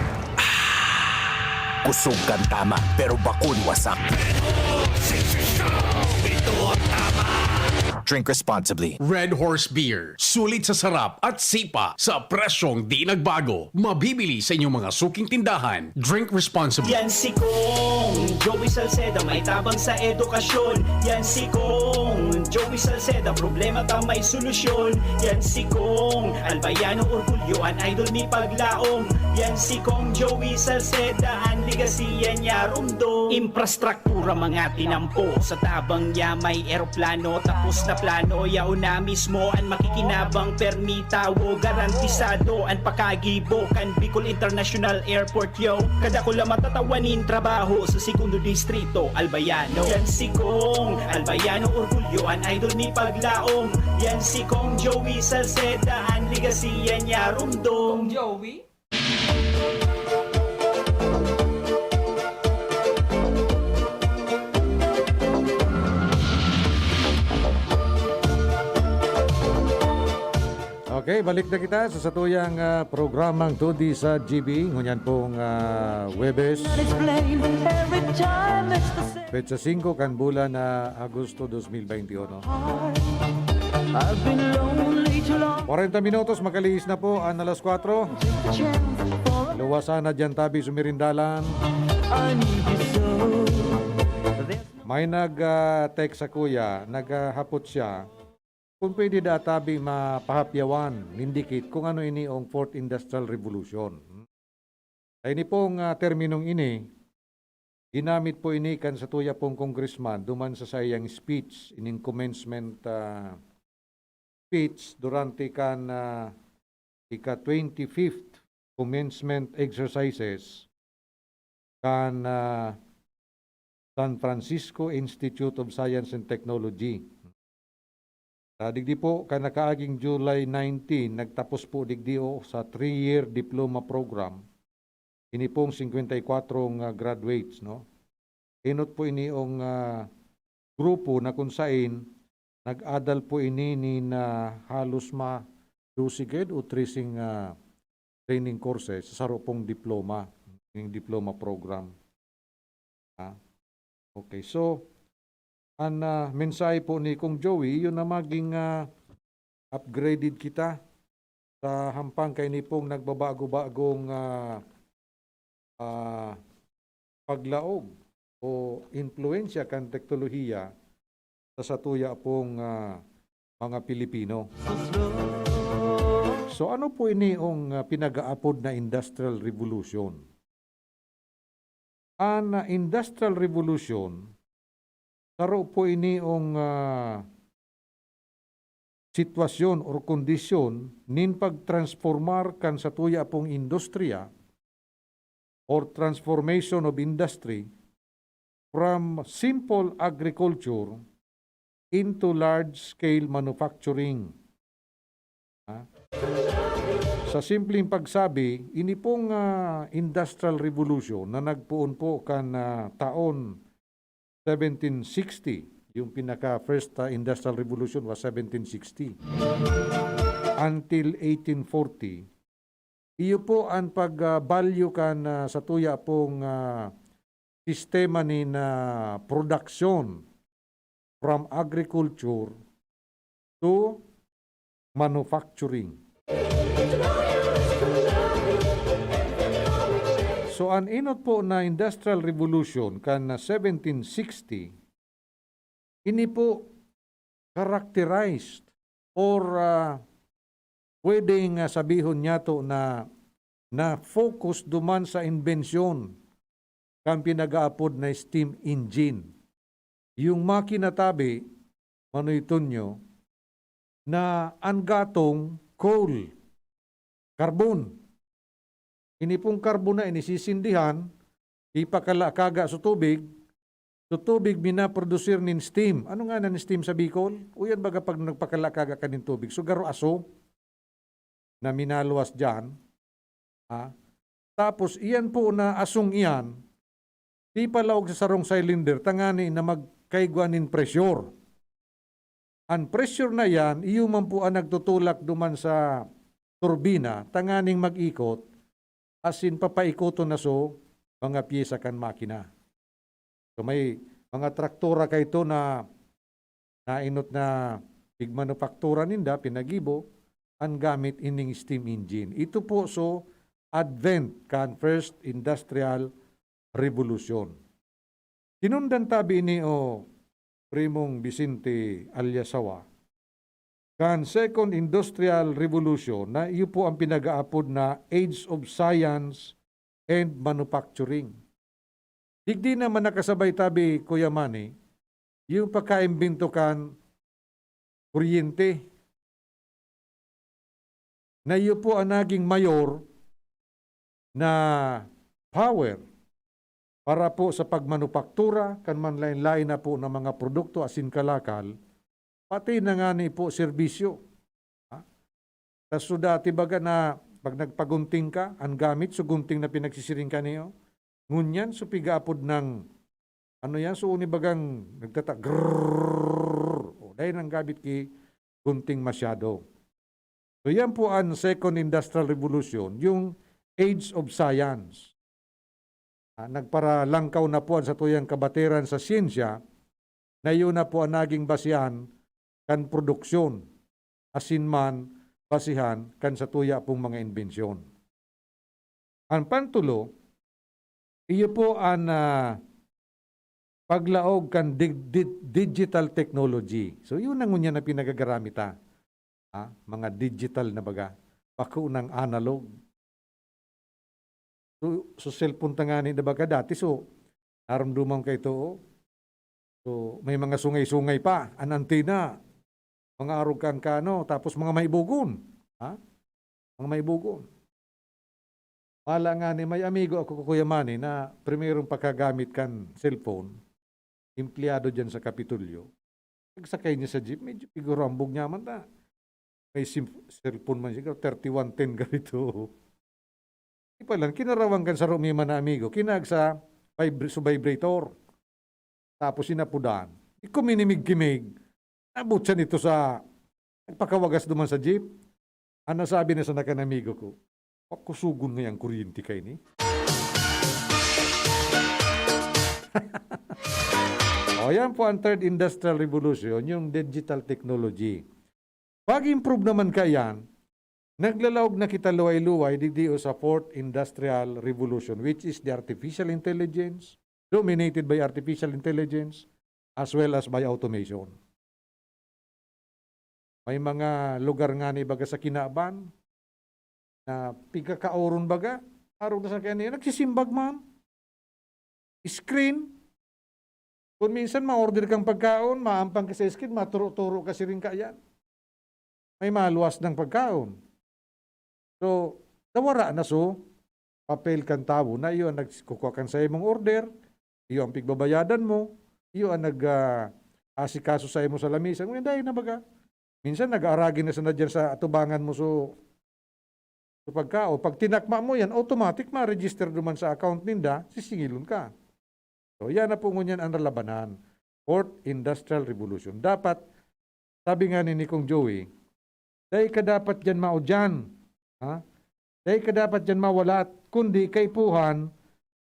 Kusog kang tama, pero bakun wasak. Ito ang tama. Drink responsibly. Red Horse Beer. Sulit sa sarap at sipa sa presyong di nagbago. Mabibili sa inyong mga suking tindahan. Drink responsibly. Yan si Kong Joey Salceda, may tabang sa edukasyon. Yan si Kong Joey Salceda, problema ta may solusyon. Yan si Kong Albayano orgulyo, an idol ni paglaom. Yan si Kong Joey Salceda, an ligasiyan niya rumdo. Infrastruktura mga tinampo, sa tabang niya may eroplano. Tapos na plano, yao na mismo an makikinabang permita wo garantisado an pakagibo kan Bicol International Airport yo. Kada ko lang matatawanin trabaho sa segundo distrito Albayano. Yan si Kong Albayano orgulyo, an idol ni paglaom. Yan si Kong Joey Salceda, an ligasiyan niya rumdo. Kong Joey? Okay, balik na kita sa satuyang programang 2D sa GB. Ngunyan pong Webes. Petsa 5 kan bulan na Agosto 2021. 40 minutos makaliis na po ang alas 4. Luwasan na dyan tabi sumirindalan. May nag-text sa kuya, naghapot siya. Kung pwede databi mapahapyawan, nindikit kung ano ini ang Fourth Industrial Revolution. Ay ini pong terminong ini, ginamit po ini kan sa tuya pong congressman duman sa sayang speech, ining commencement speech durante kan ika-25th commencement exercises kan San Francisco Institute of Science and Technology. Digdi po, kanakaaging July 19, nagtapos po digdi sa 3-year diploma program. Ini pong 54 graduates, no? Inot po ini ang grupo na kung saan nag-adal po ini ni na halos dusiged o tracing training courses sa pong diploma, yung diploma program. Okay, so ang mensahe po ni Kong Joey, yun na maging upgraded kita sa hampang kay ni pong nagbabago-bagong paglaog o influensya kan teknolohiya sa satuya pong mga Pilipino. So ano po ini ang pinag-aapod na Industrial Revolution? Ang Industrial Revolution, taro po ini ang sitwasyon o kondisyon nin pagtransformar kan sa tuya pong industriya or transformation of industry from simple agriculture into large-scale manufacturing. Sa simpleng pagsabi, ini pong Industrial Revolution na nagpuon po kan taon 1760, yung pinaka-first Industrial Revolution was 1760, until 1840. Iyo po ang pag-value kan sa tuya pong sistema ni na production from agriculture to manufacturing. So, ang inot po na Industrial Revolution kan 1760, ini po characterized or pwedeng sabihon niya to na focus duman sa inbensyon kang pinag-aapod na steam engine. Yung makina tabi, manuiton nyo, na ang gatong coal, carbon. Ini pong carbon na inisisindihan, ipakalakaga sa tubig, minaprodusir nin steam. Ano nga na ni steam sa Bicol? O yan baga pag nagpakalakaga ka nin tubig, sugaro aso na minaluwas dyan. Tapos iyan po na asong iyan, di palawag sa sarong cylinder, tangani na magkaigwanin pressure. Ang pressure na yan, iyo man po ang nagtutulak duman sa turbina, tanganing mag-ikot, asin papaikoto na so, mga piyesa kan makina. So may mga traktora kay ito na nainot na pigmanufaktura ninda, pinagibo, ang gamit ining steam engine. Ito po so, advent kan first industrial revolution. Kinundan tabi ni Primong Vicente Alyasawa, kan second industrial revolution na iyo po ang pinag-aapod na age of science and manufacturing. Digdi naman nakasabay tabi, Kuya Manny, yung pagkaimbento kan kuryente na iyo po ang naging mayor na power para po sa pagmanupaktura, kan manlain-lain na po ng mga produkto asin kalakal, pati na nga ni po serbisyo. Tapos dati baga na pag nagpagunting ka, ang gamit, so gunting na pinagsisiring ka niyo, ngunyan, so pigapod ng, ano yan, so unibagang nagtatak, grrrr, dahil ang gamit ki gunting masyado. So yan po ang second industrial revolution, yung age of science. Nagparalangkaw na po sa tuyang kabateran sa siyensya na yun na po ang naging basihan kan produksyon, asin man basihan kan sa tuya pong mga imbensyon. Ang pantulo, iyo po ang paglaog kan digital technology. So yun ang ngunya na pinagagaramita. Mga digital na baga, bako ng analog. So cellphone tanganin na baga dati, so naramdaman kayo ito, so may mga sungay-sungay pa, ang antena, mga arog kang kano, tapos mga maibugon. Mga maibugon. Mala nga ni may amigo ako, Kuya Manny, na primerong pagkagamit kan cellphone, empleyado dyan sa Kapitulyo. Nagsakay niya sa jeep, medyo siguro ambog niya man ta. May cellphone man siguro, 3110 ganito. Ipa lang, kinarawang kan sa rumima na amigo, kinag sa vibrator. Tapos sinapudan. Ikuminimig-kimig. Abot siya nito sa nagpakawagas duman sa jeep. Ang nasabi na sa nakanamigo ko, pakusugon na yung kuryente kay ni. O yan po ang third industrial revolution, yung digital technology. Pag-improve naman kayan, naglalawag na kita luway-luway digdi sa fourth industrial revolution, which is the artificial intelligence, dominated by artificial intelligence, as well as by automation. May mga lugar nga ni baga sa Kinaban, na pigkakauron baga, araw na sa kanya, nagsisimbag man. Screen. Kung minsan ma-order kang pagkaon, maampang ka sa screen, maturo-turo kasi rin ka yan. May maluwas ng pagkaon. So, nawara na so, papel kan tao na iyo ang nagkukuha kan sa imong order, iyo ang pigbabayadan mo, iyo ang nag-asikaso sa imo sa lamisa. Ngayon dahil na baga, minsan nag-aaragin na sa dyan sa atubangan mo so pagkao. Pag tinakma mo yan, automatic ma-register naman sa account ninda, sisingilon ka. So, yan na po ngunyan ang labanan. Fourth Industrial Revolution. Dapat, sabi nga ni Kong Joey, dahil ka dapat dyan maudyan. Dahil ka dapat dyan mawalat, kundi kay puhan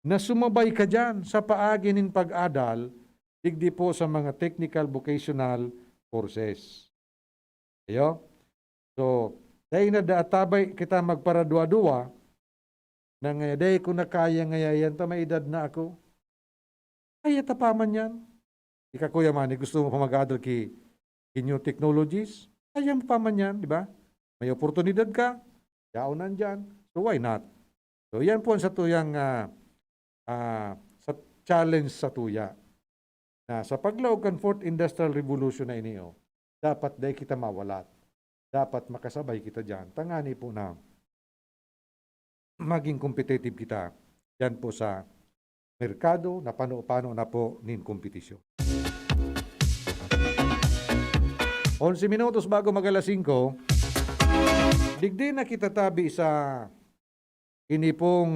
na sumabay ka dyan sa paagi nin pag-adal, digdi po sa mga technical vocational courses. Ayo? So, dahil na daatabay kita magparadua-dua, na nga, dahil ko na kaya ngayon, may edad na ako, kaya tapaman yan. Ika Kuya Manny, gusto mo pa mag-adal ki new technologies? Kaya pa man yan, di ba? may oportunidad ka, yaon nandyan, so why not? So yan po ang sa tuyang sa challenge sa tuya. Na sa paglaog kan Fourth Industrial Revolution na iniyo, dapat dahil kita mawalat. Dapat makasabay kita dyan. Tangani po na maging competitive kita dyan po sa merkado na paano na po nin kompetisyon. 11 minutos bago mag-alas 5, digdi na kita tabi sa inipong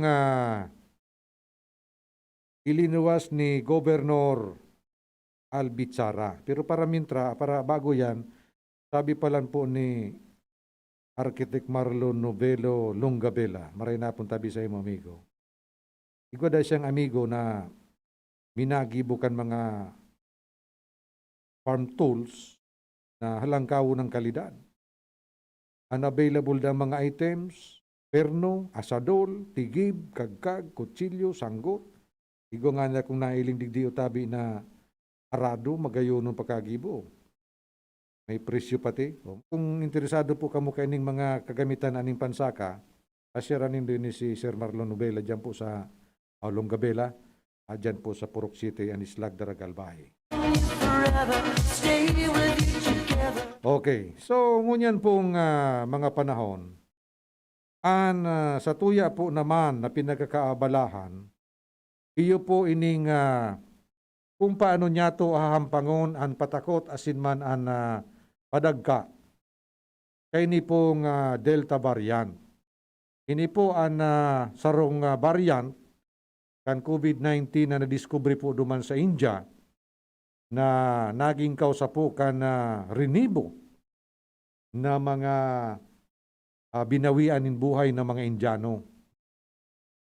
ilinuwas ni Governor Albitzara. Pero para bago yan, sabi pa lang po ni Architect Marlon Novelo Longabela, maray na pong tabi sa imo amigo. Ikaw dahil siyang amigo na minagibukan mga farm tools na halangkaw ng kalidad. Unavailable na mga items, perno, asadol, tigib, kagkag, kutsilyo, sanggot. Igo nga na kung nailing digdi o tabi na arado, magayon ng pagkagibo. May presyo pati. Kung interesado po kamo kaining mga kagamitan aning pansaka, asyaran din si Sir Marlon Novela dyan po sa Longabela, dyan po sa Purok City, Anislag, Daragalbahe. Okay, so ngunyan pong mga panahon, sa tuya po naman na pinagkakaabalahan, iyo po ining kung paano niya to hahampangon an patakot asin man an padagka kay ni pong Delta variant. Ini po an sarong variant kan COVID-19 na nadiskubre po duman sa India na naging kausa po kan rinibo na mga binawian in buhay ng mga Indiano.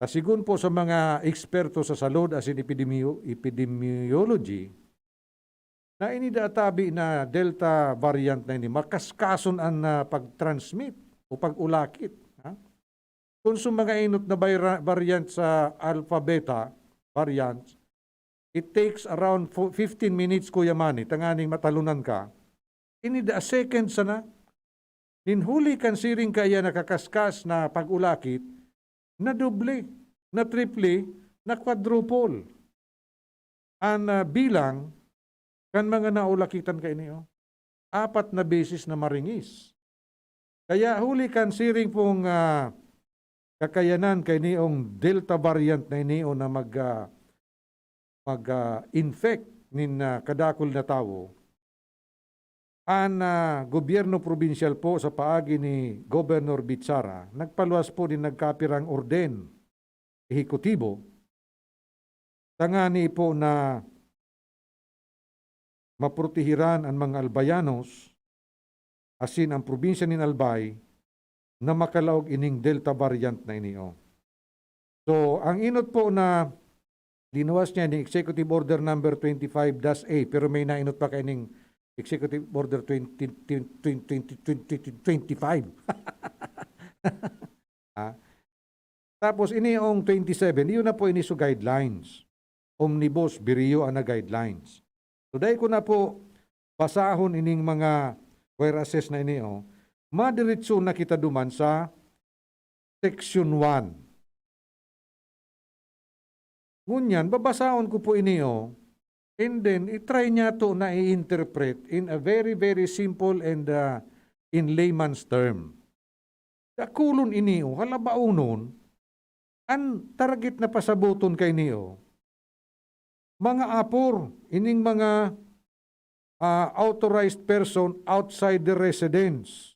Sigun po sa mga eksperto sa salud as in epidemiology, na inidatabi na Delta variant na ini, makaskason ang pag-transmit o pag-ulakit. Kung sa mga inot na variant sa Alpha Beta variant, it takes around 15 minutes, Kuya Manny, tanganing matalunan ka, inida a second sana, ninhuli kan siring kaya nakakaskas na pag-ulakit, na doble, na triple, na quadruple. Ang bilang, kan mga naulakitan kayo niyo, 4 na beses na maringis. Kaya huli kan siring pong kakayanan kay niyong Delta variant na iniyo na mag-infect nin kadakol na tao, ang gobyerno probinsyal po sa paagi ni Governor Bitsara, nagpaluwas po din nagkapirang orden ehekutibo, tangani po na maprotehiran ang mga albayanos, asin ang probinsya ni Albay, na makalaog ining Delta variant na iniyo. So, ang inot po na dinuwas niya ni Executive Order number 25-A, pero may nainot pa kaining Executive Order 2025. Tapos ini yung 27, yun na po ini so guidelines. Omnibus, biriyo na guidelines. So dahil ko na po basahon ining mga whereases na ini, madiritso na kita duman sa Section 1. Ngunyan, babasahon ko po ini, and then, itry niya to na i-interpret in a very, very simple and in layman's term. Kakulon ini, halabaunon, ang target na pasabuton kay niyo, mga apor, ining mga authorized person outside the residence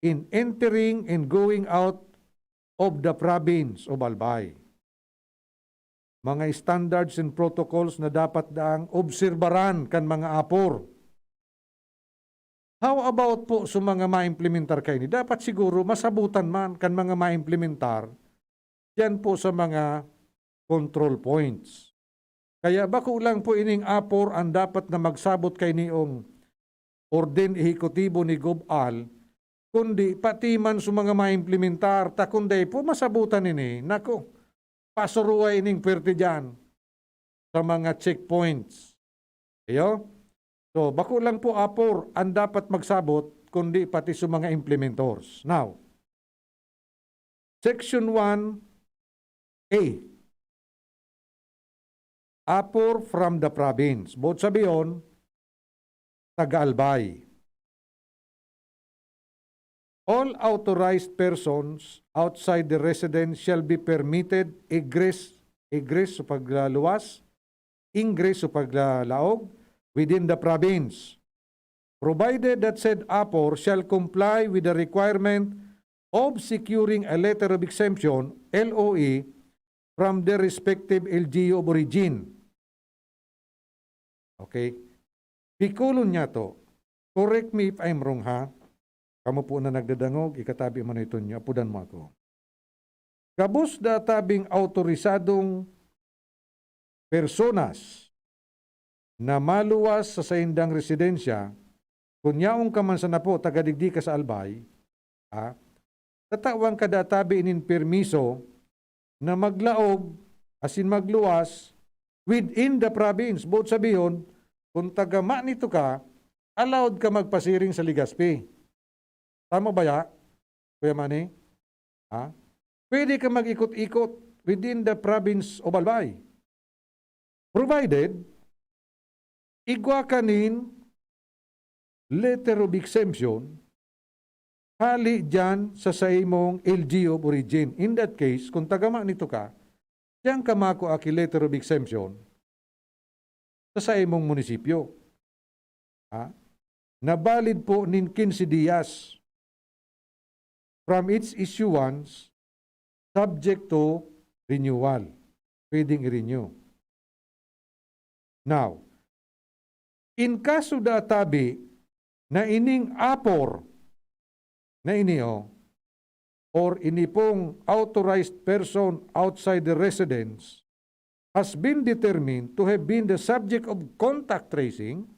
in entering and going out of the province of Albay. Mga standards and protocols na dapat daang obserbaran kan mga apor. How about po sa mga ma-implementar kayo ni? Dapat siguro masabutan man kan mga ma-implementar yan po sa mga control points. Kaya bako lang po ining apor ang dapat na magsabot kay niong orden ehekutibo ni Gobal, kundi pati man sa mga ma-implementar, ta kundi po masabutan ini. Nako, pasuruay ining pwerte dyan sa mga checkpoints. Ayo? So, bako lang po apor ang dapat magsabot, kundi pati sa mga implementors. Now, Section 1A, Apor from the province. Both sabiyon, taga-albay. All authorized persons outside the residence shall be permitted egress sa paglaluwas, ingress sa paglaog within the province, provided that said Apor shall comply with the requirement of securing a letter of exemption, LOE, from their respective LGU of origin. Okay? Pikulon niya to. Correct me if I'm wrong, ha? Kamu po na nagdadangog, ikatabi man ito niyo, apudan mo ako. Kabus da tabing autorisadong personas na maluwas sa saindang residensya, kunyaong kaman sa napo, tagadigdi ka sa albay, tatawang kadatabi inin permiso na maglaog, asin magluwas, within the province. Both sabihin, kung tagama nito ka, allowed ka magpasiring sa Ligaspi. Tama ba ya, Kuya Manny? Pwede ka mag-ikot-ikot within the province of Albay. Provided, igwa kanin letter of exemption, hali dyan sa imong LGU of origin. In that case, kung tagama nito ka, diyan ka mako aki letter of exemption sa imong munisipyo. Na valid po nin 15 dias from its issuance subject to renewal. Pwedeng i-renew. Now, in kaso da tabi na ining apor na inio or ini pong authorized person outside the residence has been determined to have been the subject of contact tracing,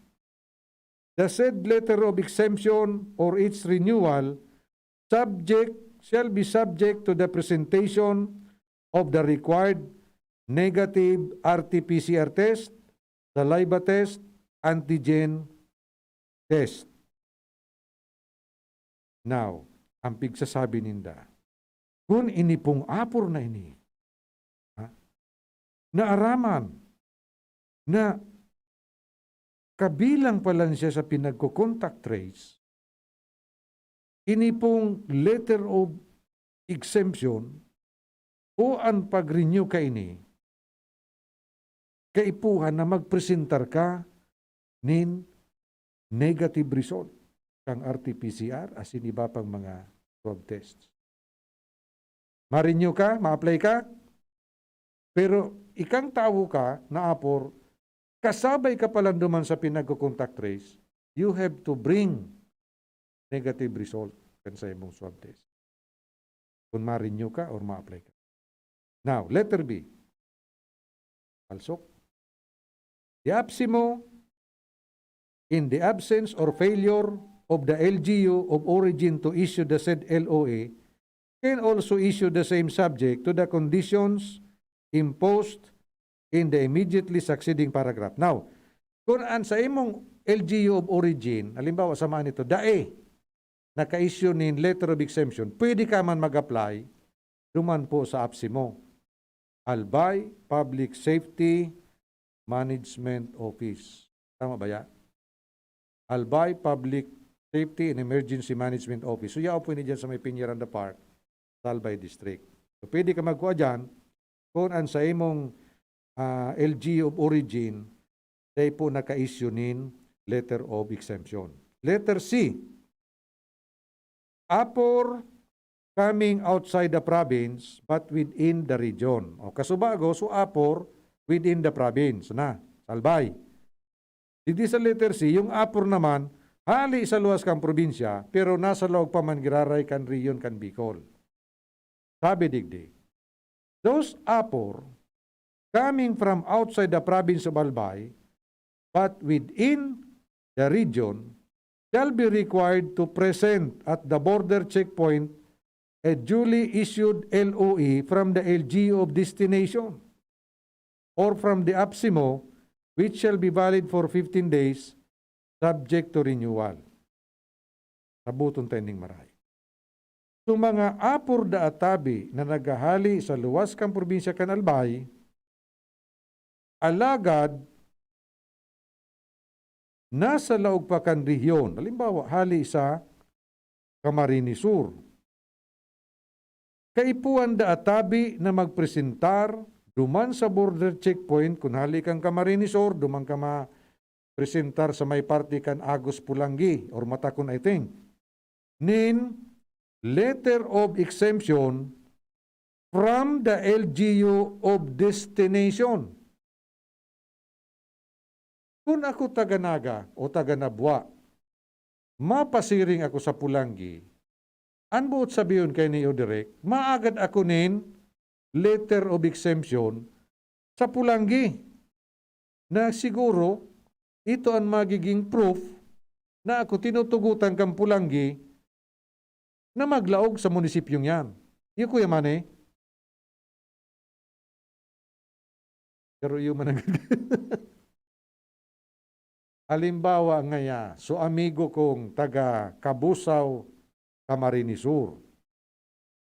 the said letter of exemption or its renewal shall be subject to the presentation of the required negative RT-PCR test, saliva test, antigen test. Now, ang pigsasabi ninda, kung ini pong apor na ini, naaraman na kabilang pala siya sa pinagko-contact trace, ini pong letter of exemption o ang pag-renew ka ini, kaipuhan na magpresentar ka nin negative result kang RT-PCR asin iba pang mga swab tests. Ma-renew ka, ma-apply ka, pero ikang tao ka na apor, kasabay ka palang duman sa pinagko-contact trace, you have to bring negative result kan sa imong swab test. Kung ma-renew ka or ma-apply ka. Now, letter B. Palsok. The APSIMO, in the absence or failure of the LGU of origin to issue the said LOA, can also issue the same subject to the conditions imposed in the immediately succeeding paragraph. Now, kung an sa imong LGU of origin, halimbawa samaan ito, dae, naka-issue nin letter of exemption, pwede ka man mag-apply, duman po sa APSIMO. Albay Public Safety Management Office. Tama ba yan? Albay Public Safety and Emergency Management Office. So, yaw po dyan sa may Piñaranda Park, sa Albay District. So, pwede ka magkuha dyan, kung an sa imong LGU of origin, day po naka-issue nin letter of exemption. Letter C. Apor coming outside the province but within the region. O kasubago, so apor within the province na, Albay. Dito sa letter C, yung apor naman, hali sa luwas kang probinsya, pero nasa loob pa man giraray kan region kan Bicol. Sabi digdi, those apor coming from outside the province of Albay but within the region shall be required to present at the border checkpoint a duly issued LOE from the LGU of destination or from the APSIMO, which shall be valid for 15 days, subject to renewal. sa buton tending maray. So mga apur da atabi na nagahali sa luwas kang probinsya kan Albay, alagad nasa laog pa kan rehiyon, halimbawa hali sa Camarines Sur. Kaipuan da atabi na magpresentar duman sa border checkpoint kung hali kang Camarines Sur, duman ka presentar sa may party kan Agus Pulangi or Matakon I think. Nin letter of exemption from the LGU of destination. Kung ako taga-Naga o taga-Nabwa, mapasiring ako sa Pulangi, anbuot sabiyon kay ni Direk, maagad ako nin letter of exemption sa Pulangi na siguro ito ang magiging proof na ako tinutugutan kang Pulangi na maglaog sa munisipyong yan. Iyo Kuya Manny? Pero yung manag... Halimbawa ngaya, so amigo kong taga Kabusaw, Camarines Sur.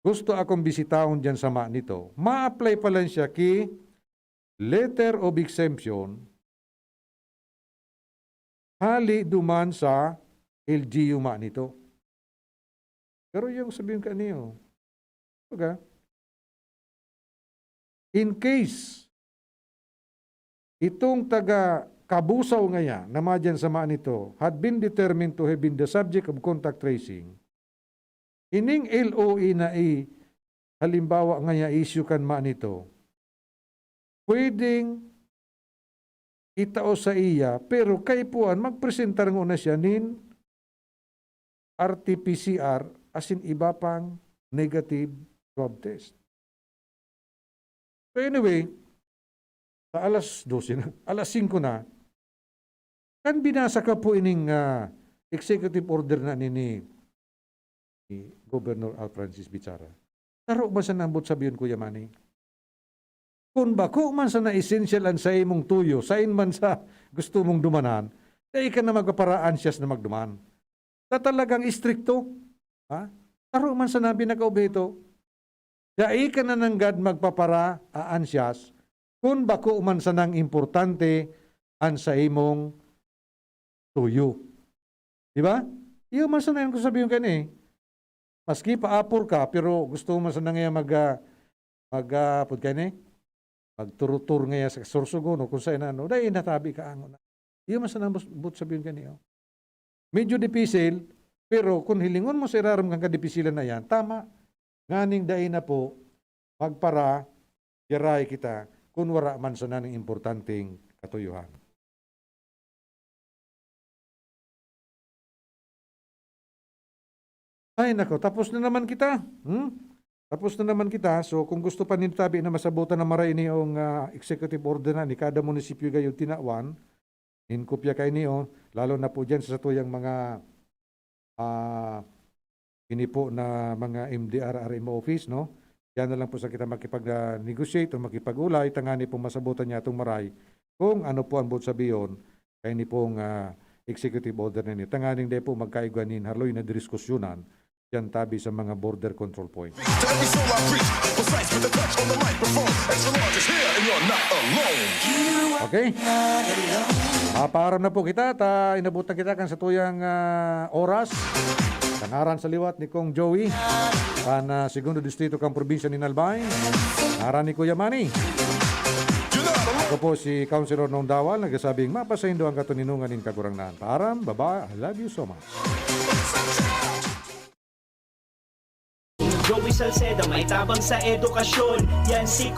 Gusto akong bisitahon dyan sa nito. Ma-apply pa lang siya ki letter of exemption hali duman sa LGU nito. Pero yung sabihin ka niyo, okay. In case itong taga Kabusaw ngaya na madyan sa nito had been determined to have been the subject of contact tracing, ining LOE na halimbawa ngaya issue kan nito, pwedeng itao sa iya, pero kaipuan magpresentar na siya nin RT-PCR as in iba pang negative swab test. So anyway, sa alas 12 na, alas 5 na, kan binasa ka po ining executive order na ni Governor Al Francis Bichara. Taro ba sa nambot sabiyon, Kuya Manny? Kung bako man sa na-essential an sa imong tuyo, sain man sa gusto mong dumanan, kaya ka na magpaparaan siyas na magduman. Na talagang istrikto. Ha? Taro man sa nabi nakaubito, kaya ka na nanggad magpaparaan siyas, kung bako man sa nang importante an sa imong tuyo. Di ba? Iyo man sa nang ko sabihin ka ni. Maski paapor ka, pero gusto mo sa nang magturutur ngaya sa Sorsogon o kung saan ano, dahil natabi ka ang una. Iyo man sa nang but sabihin ka niyo. Medyo dipisil, pero kung hilingon mo sa iraram kang kadipisilan na yan, tama. Nganing dahil na po, magpara, yaray kita, kung wala man sa nang importanteng katuyuhan. Ay nako, tapos na naman kita. Tapos na naman kita. So kung gusto pa nintabi na masabutan na maray niyong executive order na ni kada munisipyo gayon tinawan, inkopya kay niyo, lalo na po dyan sa tuyang mga po na mga MDR RMO office, no? Yan na lang po sa kita makipag-negotiate o makipag-ulay, tangani pong masabutan niya itong maray kung ano po ang bot sabiyon kay ni pong executive order na niyo. Tanganing de po magkaigwanin harloy na diskusyonan yan tabi sa mga border control point. Okay? Paparam na po kita at inabutan kita kan sa tuyang oras. Tangaran sa liwat ni Kong Joey kan segundo distrito kang probinsya ni Albay. Tangaran ni Kuya Manny. Ako po si Councilor Nong Dawal, nagsasabing mapasahin do ang katuninungan in kagurangnan. Param, baba, I love you so much. Joey Salceda may tabang sa edukasyon. Yan si